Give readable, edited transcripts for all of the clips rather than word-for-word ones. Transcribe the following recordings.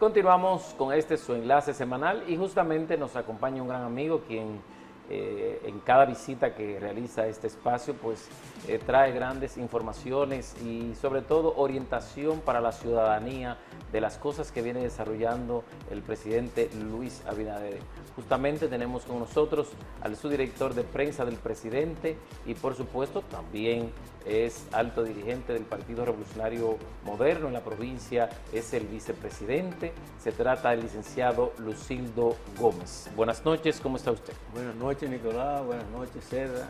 Continuamos con este su enlace semanal y justamente nos acompaña un gran amigo quien en cada visita que realiza este espacio pues trae grandes informaciones y sobre todo orientación para la ciudadanía de las cosas que viene desarrollando el presidente Luis Abinader. Justamente tenemos con nosotros al subdirector de prensa del presidente y por supuesto también es alto dirigente del Partido Revolucionario Moderno en la provincia, es el vicepresidente, se trata del licenciado Lucildo Gómez. Buenas noches, ¿cómo está usted? Buenas noches, Nicolás, buenas noches, Cedra.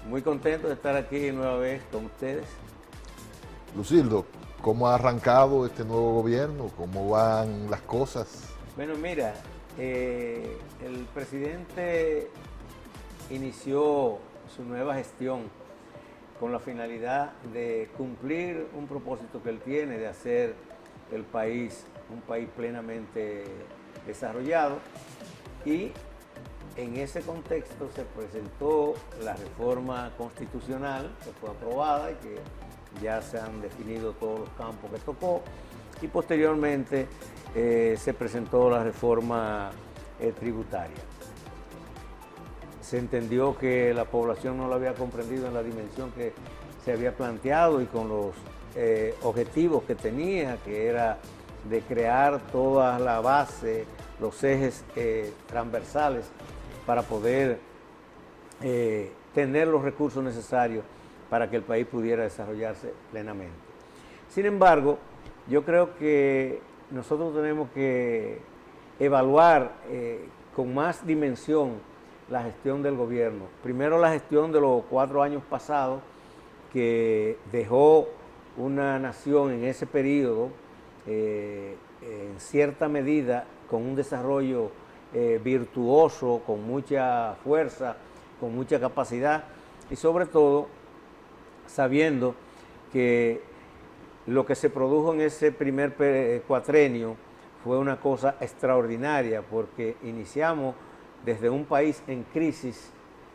Muy contento de estar aquí nueva vez con ustedes. Lucildo, ¿cómo ha arrancado este nuevo gobierno? ¿Cómo van las cosas? Bueno, mira, el presidente inició su nueva gestión con la finalidad de cumplir un propósito que él tiene de hacer el país un país plenamente desarrollado, y en ese contexto se presentó la reforma constitucional que fue aprobada y que ya se han definido todos los campos que tocó, y posteriormente se presentó la reforma tributaria. Se entendió que la población no lo había comprendido en la dimensión que se había planteado y con los objetivos que tenía, que era de crear toda la base, los ejes transversales para poder tener los recursos necesarios para que el país pudiera desarrollarse plenamente. Sin embargo, yo creo que nosotros tenemos que evaluar con más dimensión la gestión del gobierno. Primero, la gestión de los 4 años pasados, que dejó una nación en ese periodo en cierta medida con un desarrollo virtuoso, con mucha fuerza, con mucha capacidad, y sobre todo sabiendo que lo que se produjo en ese primer cuatrenio fue una cosa extraordinaria, porque iniciamos desde un país en crisis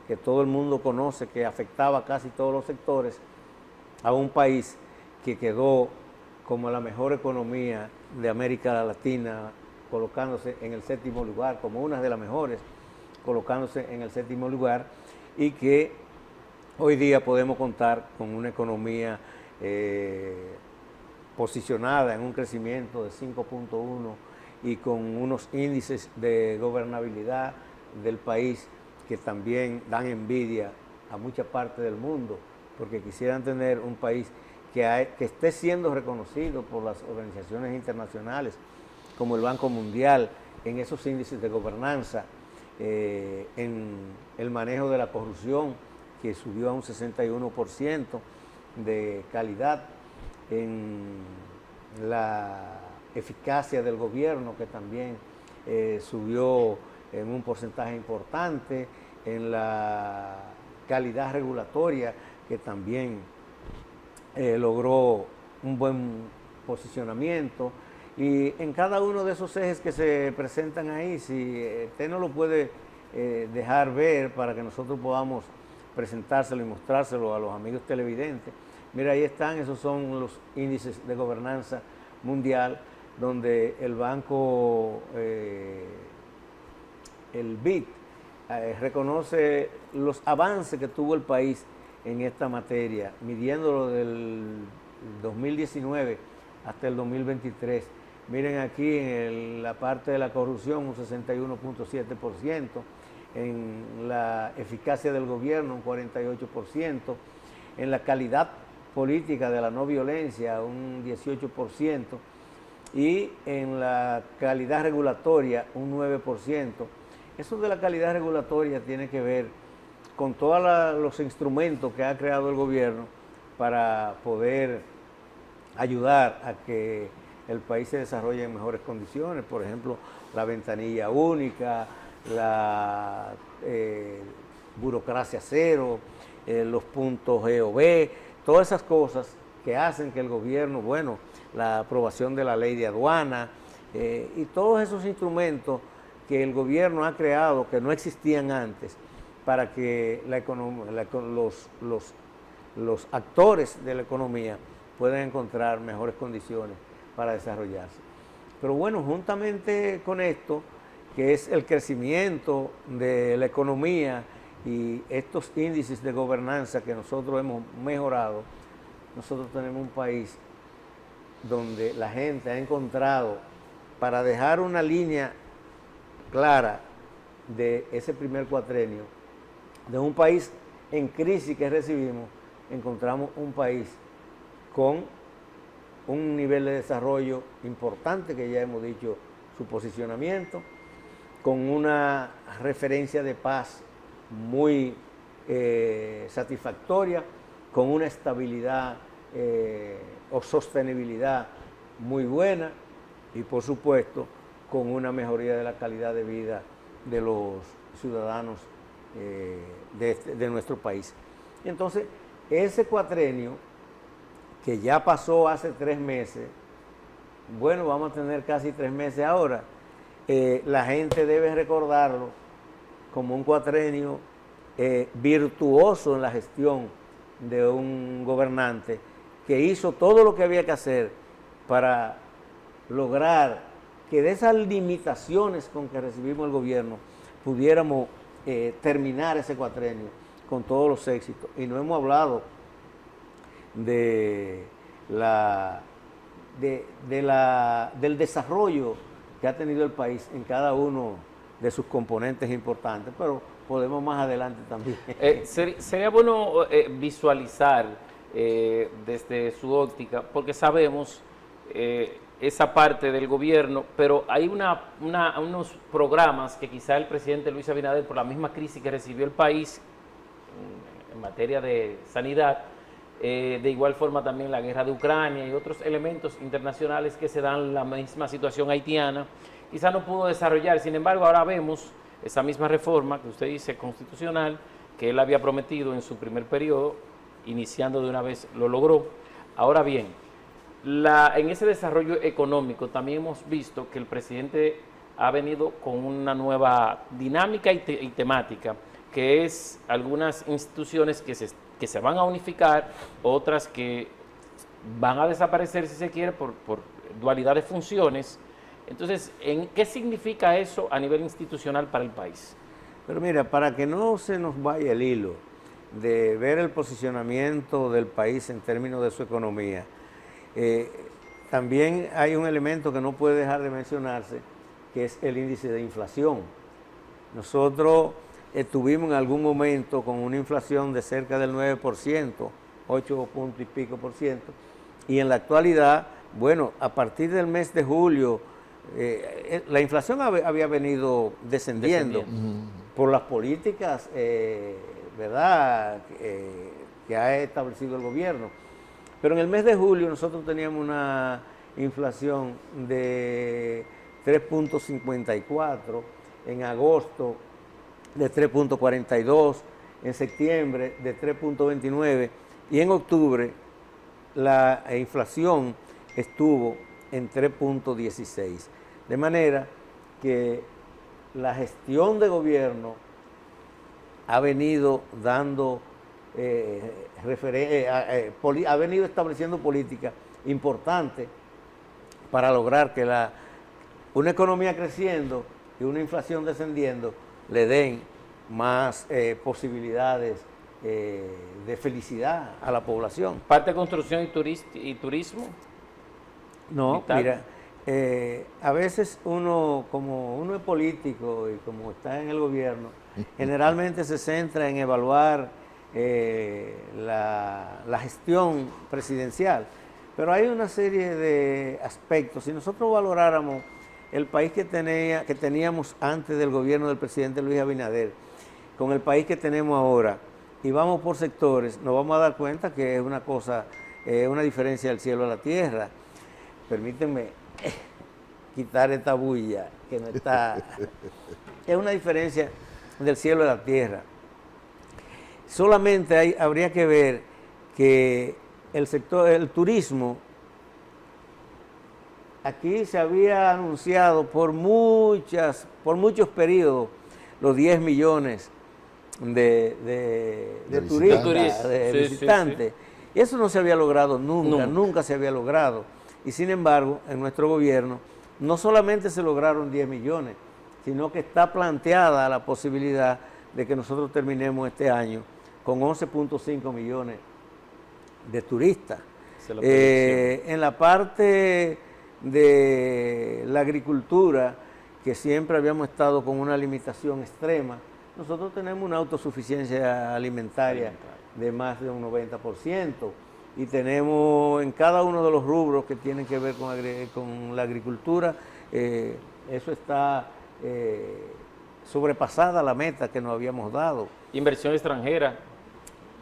que todo el mundo conoce, que afectaba a casi todos los sectores, a un país que quedó como la mejor economía de América Latina, colocándose en el 7º lugar, como una de las mejores, colocándose en el 7º lugar, y que hoy día podemos contar con una economía posicionada en un crecimiento de 5.1 y con unos índices de gobernabilidad del país que también dan envidia a mucha parte del mundo, porque quisieran tener un país que esté siendo reconocido por las organizaciones internacionales como el Banco Mundial en esos índices de gobernanza, en el manejo de la corrupción, que subió a un 61% de calidad, en la eficacia del gobierno, que también subió en un porcentaje importante, en la calidad regulatoria, que también logró un buen posicionamiento, y en cada uno de esos ejes que se presentan ahí, si usted no lo puede dejar ver para que nosotros podamos presentárselo y mostrárselo a los amigos televidentes, mira, ahí están, esos son los índices de gobernanza mundial, donde el banco, el BID, reconoce los avances que tuvo el país en esta materia, midiéndolo del 2019 hasta el 2023. Miren aquí en la parte de la corrupción un 61.7%, en la eficacia del gobierno un 48%, en la calidad política de la no violencia un 18%, y en la calidad regulatoria un 9%. Eso de la calidad regulatoria tiene que ver con todos los instrumentos que ha creado el gobierno para poder ayudar a que el país se desarrolle en mejores condiciones. Por ejemplo, la ventanilla única, la burocracia cero, los puntos GOV, todas esas cosas que hacen que el gobierno, bueno, la aprobación de la ley de aduana y todos esos instrumentos que el gobierno ha creado que no existían antes para que los actores de la economía puedan encontrar mejores condiciones para desarrollarse. Pero bueno, juntamente con esto, que es el crecimiento de la economía y estos índices de gobernanza que nosotros hemos mejorado, nosotros tenemos un país donde la gente ha encontrado, para dejar una línea clara de ese primer cuatrenio, de un país en crisis que recibimos, encontramos un país con un nivel de desarrollo importante, que ya hemos dicho su posicionamiento, con una referencia de paz muy satisfactoria, con una estabilidad o sostenibilidad muy buena y por supuesto con una mejoría de la calidad de vida de los ciudadanos de nuestro país. Entonces, ese cuatrenio que ya pasó hace 3 meses, bueno, vamos a tener casi 3 meses ahora, la gente debe recordarlo como un cuatrenio virtuoso en la gestión de un gobernante que hizo todo lo que había que hacer para lograr que de esas limitaciones con que recibimos el gobierno pudiéramos terminar ese cuatrenio con todos los éxitos. Y no hemos hablado del desarrollo que ha tenido el país en cada uno de sus componentes importantes, pero podemos más adelante también. Sería bueno visualizar desde su óptica, porque sabemos esa parte del gobierno, pero hay unos programas que quizá el presidente Luis Abinader, por la misma crisis que recibió el país en materia de sanidad, de igual forma también la guerra de Ucrania y otros elementos internacionales que se dan la misma situación haitiana, quizá no pudo desarrollar. Sin embargo, ahora vemos esa misma reforma que usted dice constitucional, que él había prometido en su primer periodo, iniciando de una vez, lo logró. Ahora bien, en ese desarrollo económico también hemos visto que el presidente ha venido con una nueva dinámica y temática, que es algunas instituciones que se van a unificar, otras que van a desaparecer si se quiere por dualidad de funciones. Entonces, ¿qué significa eso a nivel institucional para el país? Pero mira, para que no se nos vaya el hilo de ver el posicionamiento del país en términos de su economía, también hay un elemento que no puede dejar de mencionarse, que es el índice de inflación. Nosotros estuvimos en algún momento con una inflación de cerca del 9%, 8 puntos y pico por ciento, y en la actualidad, bueno, a partir del mes de julio, la inflación había venido descendiendo por las políticas, ¿verdad?, que ha establecido el gobierno. Pero en el mes de julio nosotros teníamos una inflación de 3.54, en agosto de 3.42, en septiembre de 3.29 y en octubre la inflación estuvo en 3.16. De manera que la gestión de gobierno ha venido dando ha venido estableciendo políticas importantes para lograr que una economía creciendo y una inflación descendiendo le den más posibilidades de felicidad a la población. ¿Parte de construcción y turismo? No, mira, a veces como uno es político y como está en el gobierno, generalmente se centra en evaluar la gestión presidencial, pero hay una serie de aspectos. Si nosotros valoráramos el país que teníamos antes del gobierno del presidente Luis Abinader, con el país que tenemos ahora, y vamos por sectores, nos vamos a dar cuenta que es una diferencia del cielo a la tierra. Permítanme quitar esta bulla que no está. Es una diferencia del cielo a la tierra. Solamente habría que ver que el turismo, aquí se había anunciado por muchos periodos los 10 millones de turistas, de visitantes. Sí. Y eso no se había logrado nunca se había logrado. Y sin embargo, en nuestro gobierno no solamente se lograron 10 millones, sino que está planteada la posibilidad de que nosotros terminemos este año con 11.5 millones de turistas. En la parte de la agricultura, que siempre habíamos estado con una limitación extrema, nosotros tenemos una autosuficiencia alimentaria de más de un 90%, y tenemos en cada uno de los rubros que tienen que ver con la agricultura, eso está sobrepasada la meta que nos habíamos dado. Inversión extranjera.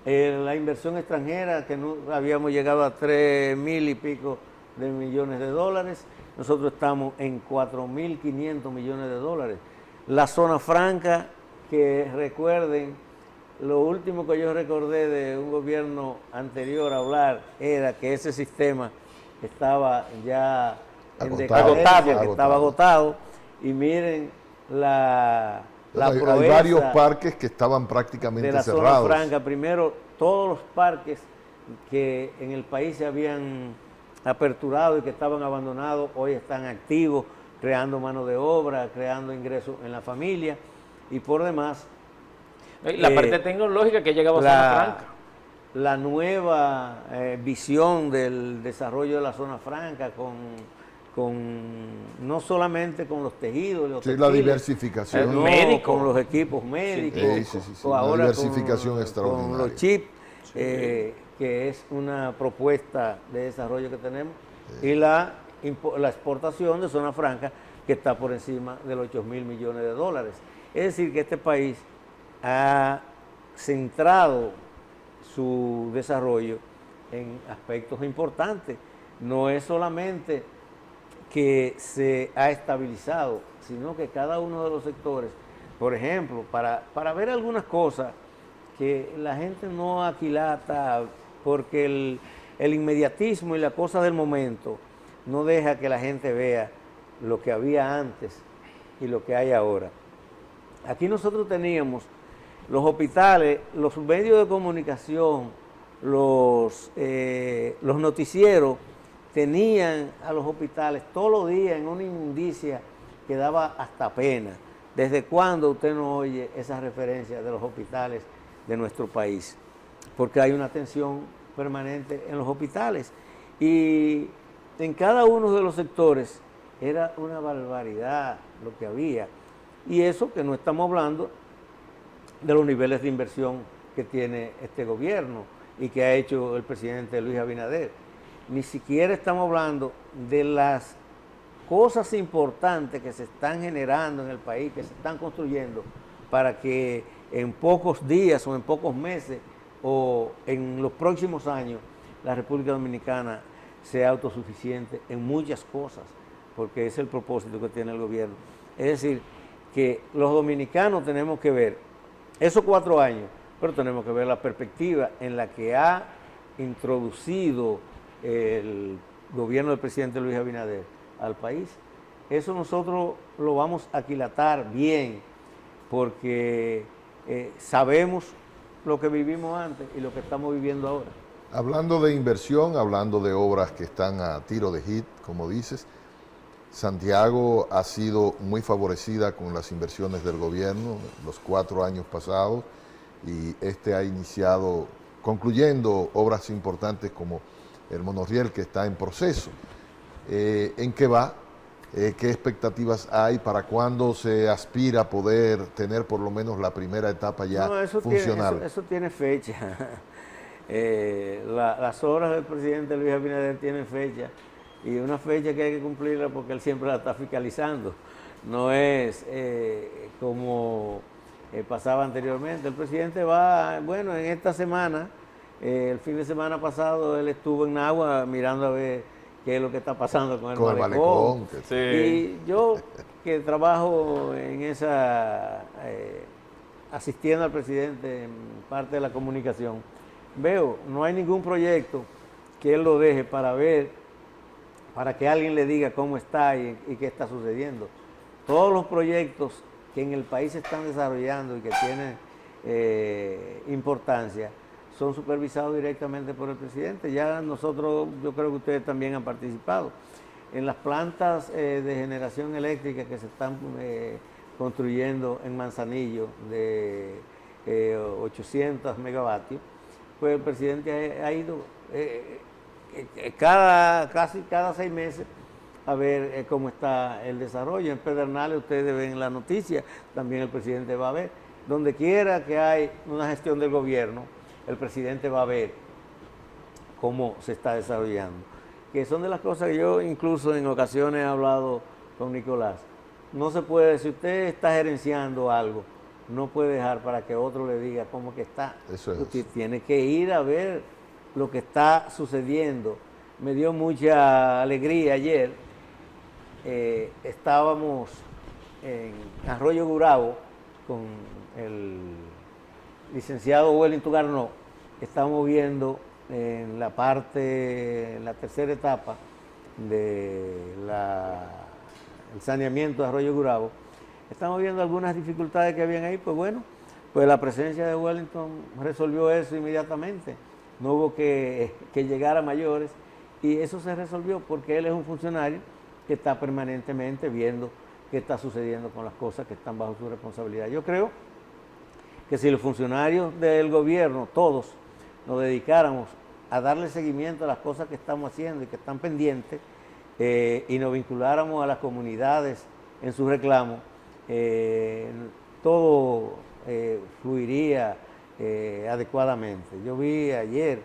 La inversión extranjera, que no habíamos llegado a 3.000 y pico de millones de dólares, nosotros estamos en 4.500 millones de dólares. La zona franca, que recuerden, lo último que yo recordé de un gobierno anterior a hablar era que ese sistema estaba ya en decadencia, que estaba agotado, y miren hay varios parques que estaban prácticamente de la cerrados. Zona franca. Primero, todos los parques que en el país se habían aperturado y que estaban abandonados, hoy están activos, creando mano de obra, creando ingresos en la familia, y por demás, La parte tecnológica que ha llegado a Zona Franca. La nueva visión del desarrollo de la Zona Franca, no solamente con los tejidos, los textiles, la diversificación, con los equipos médicos, ahora diversificación extraordinaria, con los chips, que es una propuesta de desarrollo que tenemos, y la exportación de Zona Franca, que está por encima de los 8.000 millones de dólares. Es decir, que este país ha centrado su desarrollo en aspectos importantes. No es solamente que se ha estabilizado, sino que cada uno de los sectores, por ejemplo, para ver algunas cosas que la gente no aquilata, porque el inmediatismo y la cosa del momento no deja que la gente vea lo que había antes y lo que hay ahora. Aquí nosotros teníamos los hospitales, los medios de comunicación, los noticieros tenían a los hospitales todos los días en una inmundicia que daba hasta pena. ¿Desde cuándo usted no oye esas referencias de los hospitales de nuestro país? Porque hay una tensión permanente en los hospitales, y en cada uno de los sectores era una barbaridad lo que había, y eso que no estamos hablando de los niveles de inversión que tiene este gobierno y que ha hecho el presidente Luis Abinader. Ni siquiera estamos hablando de las cosas importantes que se están generando en el país, que se están construyendo para que en pocos días o en pocos meses o en los próximos años la República Dominicana sea autosuficiente en muchas cosas, porque es el propósito que tiene el gobierno. Es decir, que los dominicanos tenemos que ver esos 4 años, pero tenemos que ver la perspectiva en la que ha introducido el gobierno del presidente Luis Abinader al país. Eso nosotros lo vamos a aquilatar bien, porque sabemos lo que vivimos antes y lo que estamos viviendo ahora. Hablando de inversión, hablando de obras que están a tiro de hit, como dices, Santiago ha sido muy favorecida con las inversiones del gobierno los 4 años pasados, y este ha iniciado, concluyendo obras importantes como el monorriel, que está en proceso. ¿En qué va? ¿Qué expectativas hay? ¿Para cuándo se aspira a poder tener por lo menos la primera etapa ya funcional? Eso tiene fecha. Las obras del presidente Luis Abinader tienen fecha, y una fecha que hay que cumplirla porque él siempre la está fiscalizando. No es como pasaba anteriormente. El presidente va, bueno, en esta semana, el fin de semana pasado, él estuvo en Nagua mirando a ver qué es lo que está pasando con el malecón. Sí. Y yo, que trabajo en esa, asistiendo al presidente en parte de la comunicación, veo, no hay ningún proyecto que él lo deje para ver, para que alguien le diga cómo está y qué está sucediendo. Todos los proyectos que en el país se están desarrollando y que tienen importancia son supervisados directamente por el presidente. Ya nosotros, yo creo que ustedes también han participado. en las plantas de generación eléctrica que se están construyendo en Manzanillo de 800 megavatios, pues el presidente ha ido casi cada 6 meses a ver cómo está el desarrollo. En Pedernales ustedes ven la noticia, también el presidente va a ver. Donde quiera que hay una gestión del gobierno, el presidente va a ver cómo se está desarrollando. Que son de las cosas que yo incluso en ocasiones he hablado con Nicolás. No se puede, si usted está gerenciando algo, no puede dejar para que otro le diga cómo que está. Eso es. Usted tiene que ir a ver lo que está sucediendo. Me dio mucha alegría ayer. Estábamos en Arroyo Gurabo con el licenciado Wellington Garnó. Estamos viendo en la tercera etapa del saneamiento de Arroyo Gurabo. Estamos viendo algunas dificultades que habían ahí, pues bueno, pues la presencia de Wellington resolvió eso inmediatamente. No hubo que llegar a mayores y eso se resolvió porque él es un funcionario que está permanentemente viendo qué está sucediendo con las cosas que están bajo su responsabilidad. Yo creo que si los funcionarios del gobierno, todos, nos dedicáramos a darle seguimiento a las cosas que estamos haciendo y que están pendientes y nos vinculáramos a las comunidades en sus reclamos, todo fluiría adecuadamente. Yo vi ayer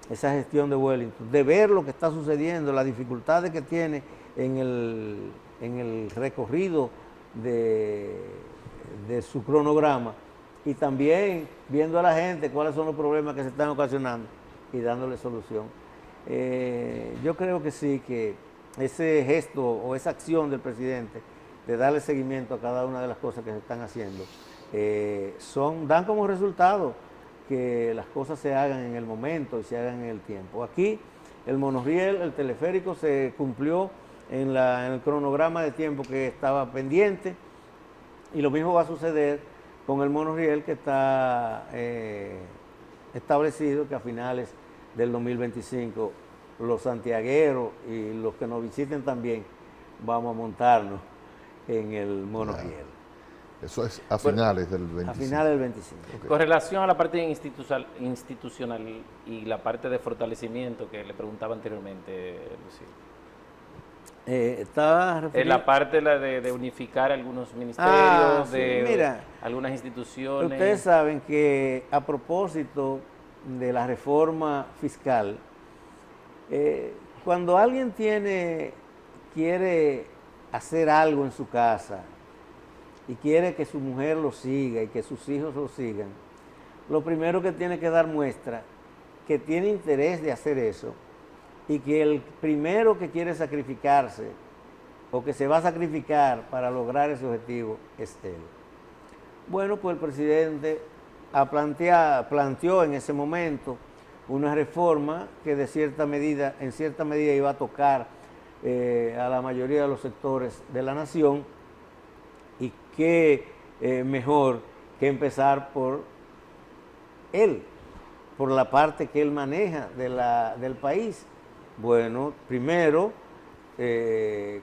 esa gestión de Wellington, de ver lo que está sucediendo, las dificultades que tiene en el recorrido de su cronograma y también viendo a la gente cuáles son los problemas que se están ocasionando y dándole solución. Yo creo que sí, que ese gesto o esa acción del presidente de darle seguimiento a cada una de las cosas que se están haciendo dan como resultado que las cosas se hagan en el momento y se hagan en el tiempo. Aquí el monorriel, el teleférico se cumplió en el cronograma de tiempo que estaba pendiente y lo mismo va a suceder con el monorriel que está establecido que a finales del 2025 los santiagueros y los que nos visiten también vamos a montarnos en el monorriel. Eso es a finales del 25. A finales del 25. Okay. Con relación a la parte institucional y la parte de fortalecimiento que le preguntaba anteriormente, Lucía. Estaba referido... La parte de unificar algunos ministerios, mira, algunas instituciones. Ustedes saben que a propósito de la reforma fiscal, cuando alguien quiere hacer algo en su casa y quiere que su mujer lo siga y que sus hijos lo sigan, lo primero que tiene que dar muestra que tiene interés de hacer eso y que el primero que quiere sacrificarse o que se va a sacrificar para lograr ese objetivo es él. Bueno, pues el presidente planteó en ese momento una reforma que en cierta medida iba a tocar a la mayoría de los sectores de la nación y qué mejor que empezar por él, por la parte que él maneja del país. Bueno, primero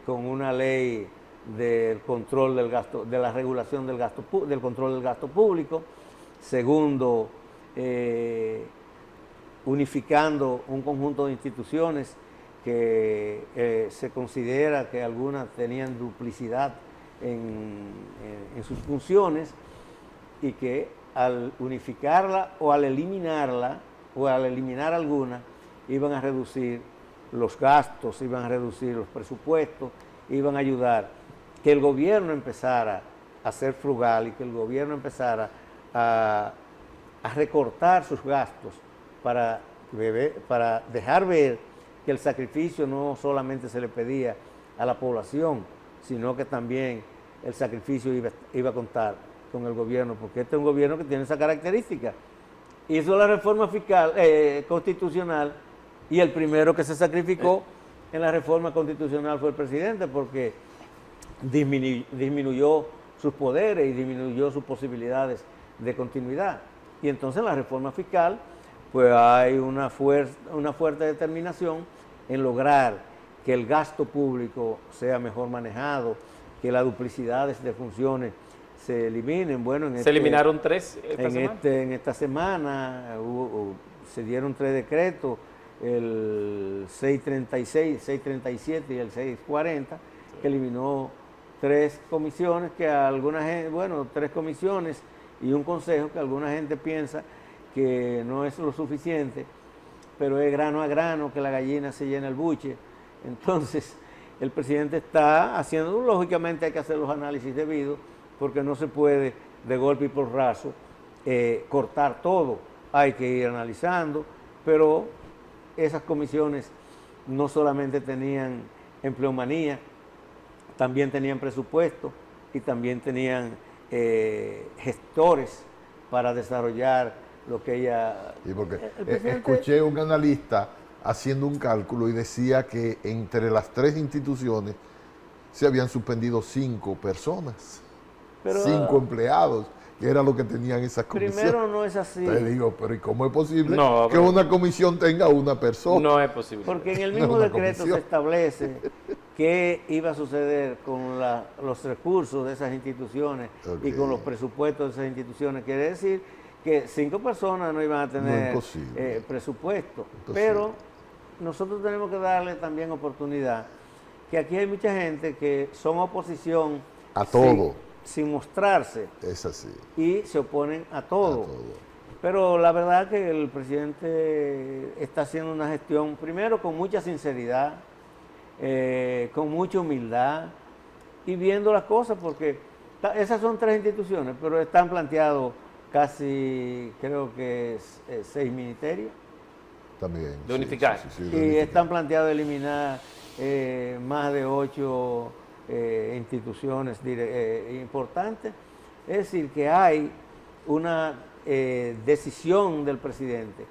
con una ley del control del gasto, de la regulación del gasto, del control del gasto público. Segundo, unificando un conjunto de instituciones que se considera que algunas tenían duplicidad en sus funciones y que al unificarla o al eliminarla o al eliminar alguna iban a reducir los gastos, iban a reducir los presupuestos, iban a ayudar que el gobierno empezara a ser frugal y que el gobierno empezara a recortar sus gastos para dejar ver que el sacrificio no solamente se le pedía a la población, sino que también el sacrificio iba a contar con el gobierno, porque este es un gobierno que tiene esa característica. Hizo la reforma fiscal, constitucional, y el primero que se sacrificó en la reforma constitucional fue el presidente, porque disminuyó sus poderes y disminuyó sus posibilidades de continuidad. Y entonces en la reforma fiscal, pues hay una fuerte determinación en lograr que el gasto público sea mejor manejado, que las duplicidades de funciones se eliminen. Bueno, se eliminaron 3 en esta semana se dieron 3 decretos, el 636, 637 y el 640, que eliminó 3 comisiones que alguna gente, bueno, 3 comisiones y un consejo que alguna gente piensa que no es lo suficiente, pero es grano a grano que la gallina se llena el buche. Entonces, el presidente está haciendo, lógicamente hay que hacer los análisis debidos, porque no se puede de golpe y por raso cortar todo, hay que ir analizando, pero esas comisiones no solamente tenían empleomanía, también tenían presupuesto y también tenían gestores para desarrollar lo que ella... Sí, porque escuché un analista haciendo un cálculo y decía que entre las 3 instituciones se habían suspendido 5 personas, pero, 5 empleados, que era lo que tenían esas comisiones. Primero no es así. Te digo, pero ¿y cómo es posible que una comisión tenga una persona? No es posible. Porque en el mismo decreto se establece qué iba a suceder con los recursos de esas instituciones y con los presupuestos de esas instituciones. Quiere decir que 5 personas no iban a tener presupuesto. Pero nosotros tenemos que darle también oportunidad, que aquí hay mucha gente que son oposición a todo, sin mostrarse. Es así. Y se oponen a todo. Pero la verdad que el presidente está haciendo una gestión, primero con mucha sinceridad, con mucha humildad y viendo las cosas, porque esas son 3 instituciones, pero están planteados casi, creo que 6 ministerios. También. De unificar. Y están planteados eliminar más de 8 instituciones importantes. Es decir, que hay una decisión del presidente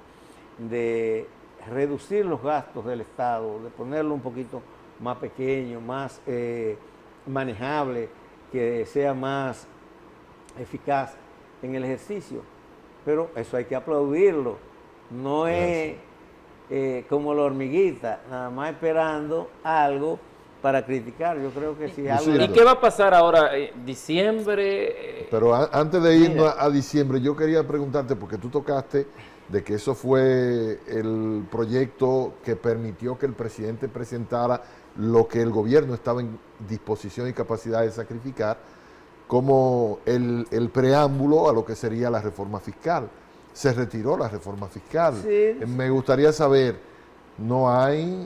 de reducir los gastos del Estado, de ponerlo un poquito más pequeño, más manejable, que sea más eficaz en el ejercicio. Pero eso hay que aplaudirlo. No es como la hormiguita, nada más esperando algo para criticar. Yo creo que si algo... ¿Y qué va a pasar ahora? ¿Diciembre? Pero antes de irnos a diciembre, yo quería preguntarte, porque tú tocaste de que eso fue el proyecto que permitió que el presidente presentara lo que el gobierno estaba en disposición y capacidad de sacrificar, como el preámbulo a lo que sería la reforma fiscal. Se retiró la reforma fiscal. Sí. Me gustaría saber, ¿no hay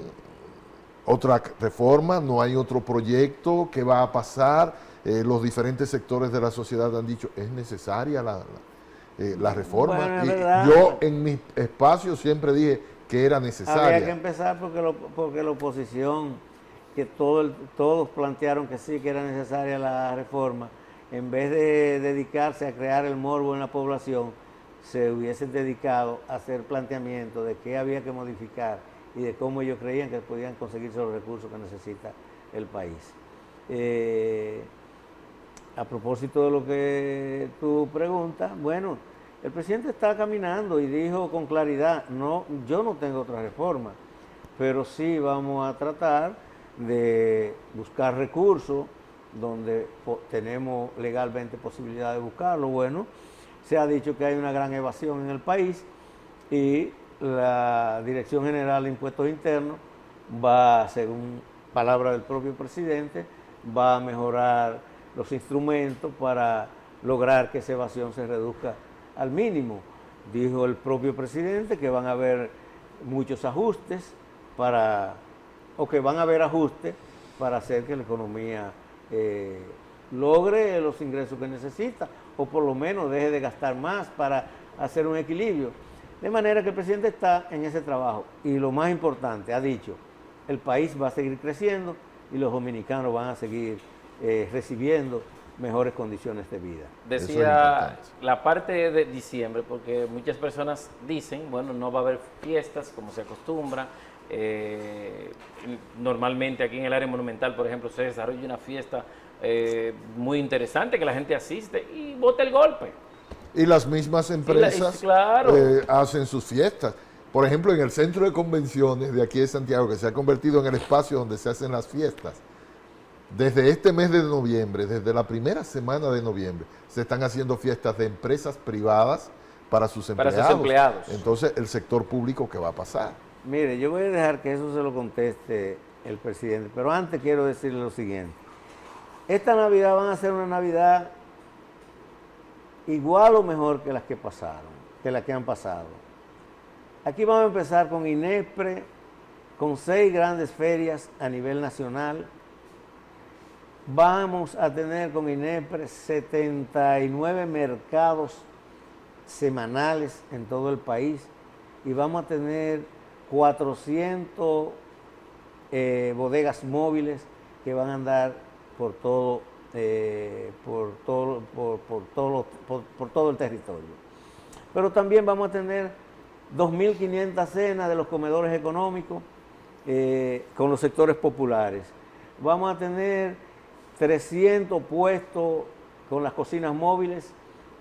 otra reforma, no hay otro proyecto? ¿Qué va a pasar? Los diferentes sectores de la sociedad han dicho, ¿es necesaria la reforma? Bueno, yo en mi espacio siempre dije que era necesaria. Había que empezar porque la oposición, que todos plantearon que sí, que era necesaria la reforma, en vez de dedicarse a crear el morbo en la población, se hubiesen dedicado a hacer planteamientos de qué había que modificar y de cómo ellos creían que podían conseguirse los recursos que necesita el país. A propósito de lo que tú preguntas, bueno, el presidente está caminando y dijo con claridad, no, yo no tengo otra reforma, pero sí vamos a tratar de buscar recursos donde tenemos legalmente posibilidad de buscarlo. Bueno, se ha dicho que hay una gran evasión en el país y la Dirección General de Impuestos Internos va, según palabra del propio presidente, va a mejorar los instrumentos para lograr que esa evasión se reduzca al mínimo. Dijo el propio presidente que van a haber muchos ajustes que van a haber ajustes para hacer que la economía logre los ingresos que necesita, o por lo menos deje de gastar más para hacer un equilibrio. De manera que el presidente está en ese trabajo. Y lo más importante, ha dicho, el país va a seguir creciendo y los dominicanos van a seguir recibiendo mejores condiciones de vida. Decía la parte de diciembre, porque muchas personas dicen, bueno, no va a haber fiestas como se acostumbra. Normalmente aquí en el área monumental, por ejemplo, se desarrolla una fiesta muy interesante que la gente asiste y vota el golpe. Y las mismas empresas hacen sus fiestas. Por ejemplo, en el centro de convenciones de aquí de Santiago, que se ha convertido en el espacio donde se hacen las fiestas, desde este mes de noviembre, desde la primera semana de noviembre, se están haciendo fiestas de empresas privadas para sus empleados. Entonces, el sector público, ¿qué va a pasar? Mire, yo voy a dejar que eso se lo conteste el presidente, pero antes quiero decirle lo siguiente. Esta Navidad van a ser una Navidad igual o mejor que las que pasaron, que las que han pasado. Aquí vamos a empezar con INESPRE, con 6 grandes ferias a nivel nacional. Vamos a tener con INESPRE 79 mercados semanales en todo el país y vamos a tener 400 bodegas móviles que van a andar por todo el territorio. Pero también vamos a tener 2.500 cenas de los comedores económicos con los sectores populares. Vamos a tener 300 puestos con las cocinas móviles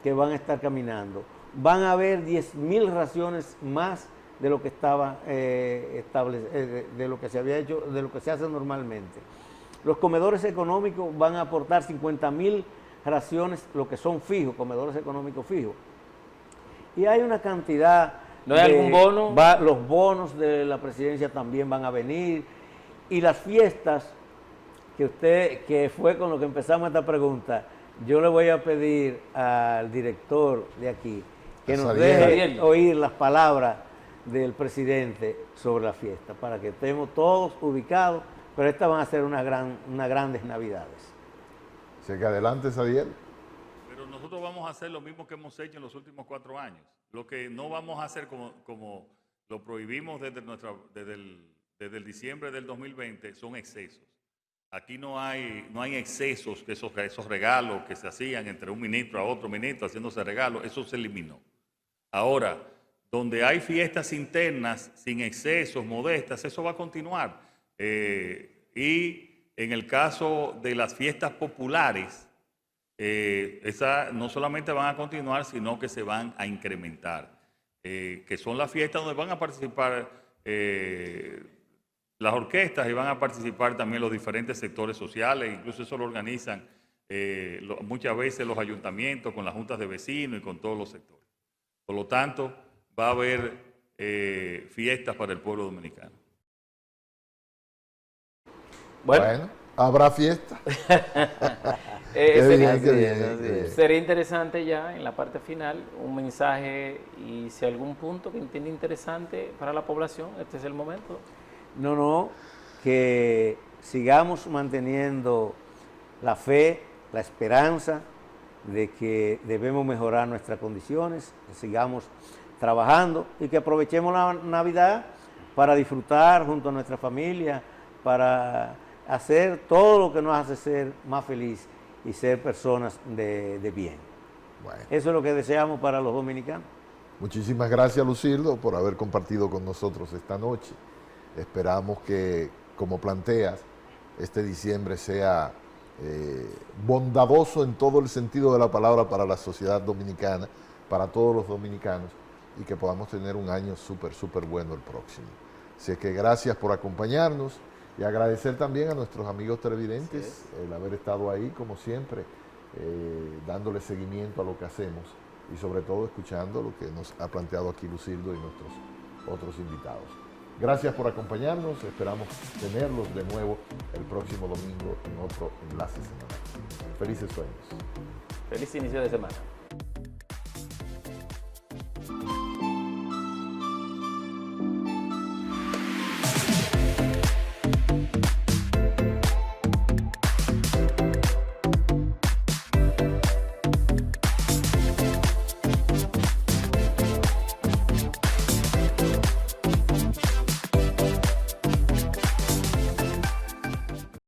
que van a estar caminando. Van a haber 10.000 raciones más de lo que estaba de lo que se había hecho, de lo que se hace normalmente. Los comedores económicos van a aportar 50.000 raciones, lo que son fijos, comedores económicos fijos. Y hay una cantidad. ¿No hay algún bono? Los bonos de la presidencia también van a venir. Y las fiestas, que fue con lo que empezamos esta pregunta, yo le voy a pedir al director de aquí que nos deje oír las palabras del presidente sobre la fiesta, para que estemos todos ubicados, pero estas van a ser unas grandes Navidades. Así que adelante, Sadiel. Pero nosotros vamos a hacer lo mismo que hemos hecho en los últimos 4 años. Lo que no vamos a hacer como lo prohibimos desde el diciembre del 2020 son excesos. Aquí no hay excesos, que esos regalos que se hacían entre un ministro a otro ministro haciéndose regalos, eso se eliminó. Ahora, donde hay fiestas internas sin excesos, modestas, eso va a continuar. Y en el caso de las fiestas populares, esas no solamente van a continuar, sino que se van a incrementar, que son las fiestas donde van a participar las orquestas y van a participar también los diferentes sectores sociales, incluso eso lo organizan muchas veces los ayuntamientos con las juntas de vecinos y con todos los sectores. Por lo tanto, va a haber fiestas para el pueblo dominicano. Bueno, habrá fiesta. Sería interesante ya en la parte final un mensaje y si algún punto que entiende interesante para la población, este es el momento. No, que sigamos manteniendo la fe, la esperanza de que debemos mejorar nuestras condiciones, que sigamos trabajando y que aprovechemos la Navidad para disfrutar junto a nuestra familia, para hacer todo lo que nos hace ser más felices y ser personas de bien. Bueno. Eso es lo que deseamos para los dominicanos. Muchísimas gracias, Lucildo, por haber compartido con nosotros esta noche. Esperamos que, como planteas, este diciembre sea bondadoso en todo el sentido de la palabra para la sociedad dominicana, para todos los dominicanos, y que podamos tener un año súper bueno el próximo. Así que gracias por acompañarnos y agradecer también a nuestros amigos televidentes el haber estado ahí, como siempre, dándole seguimiento a lo que hacemos y sobre todo escuchando lo que nos ha planteado aquí Lucildo y nuestros otros invitados. Gracias por acompañarnos, esperamos tenerlos de nuevo el próximo domingo en otro enlace semanal. Felices sueños. Feliz inicio de semana.